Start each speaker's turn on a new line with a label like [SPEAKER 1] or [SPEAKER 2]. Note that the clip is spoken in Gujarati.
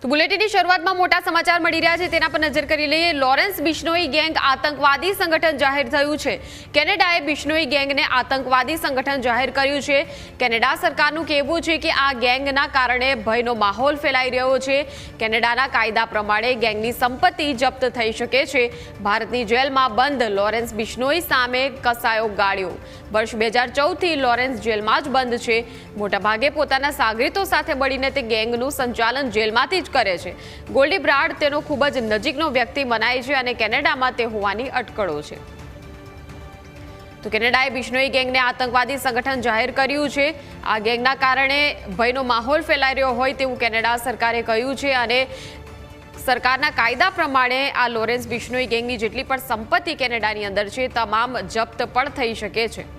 [SPEAKER 1] તો બુલેટિનની શરૂઆતમાં મોટા સમાચાર મળી રહ્યા છે તેના પર નજર કરી લઈએ। લોરેન્સ બિશ્નોઈ ગેંગ આતંકવાદી સંગઠન જાહેર થયું છે। કેનેડાએ બિશ્નોઈ ગેંગને આતંકવાદી સંગઠન જાહેર કર્યું છે। કેનેડા સરકારનું કહેવું છે કે આ ગેંગના કારણે ભયનો માહોલ ફેલાઈ રહ્યો છે। કેનેડાના કાયદા પ્રમાણે ગેંગની સંપત્તિ જપ્ત થઈ શકે છે। ભારતની જેલમાં બંધ લોરેન્સ બિશ્નોઈ સામે કસાયો ગાળ્યો। વર્ષ 2014થી લોરેન્સ જેલમાં જ બંધ છે। મોટાભાગે પોતાના સાગરીતો સાથે મળીને તે ગેંગનું સંચાલન જેલમાંથી જ કરે છે। ગોલ્ડી બ્રાડ તેનો ખૂબ જ નજીકનો વ્યક્તિ મનાય છે અને કેનેડામાં તે હોવાની અટકળો છે। તો કેનેડાએ બિશ્નોઈ ગેંગને આતંકવાદી સંગઠન જાહેર કર્યું છે। આ ગેંગના કારણે ભયનો માહોલ ફેલાઈ રહ્યો હોય તેવું કેનેડા સરકારે કહ્યું છે અને સરકારના કાયદા પ્રમાણે આ લોરેન્સ બિશ્નોઈ ગેંગની જેટલી પણ સંપત્તિ કેનેડાની અંદર છે તમામ જપ્ત પણ થઈ શકે છે।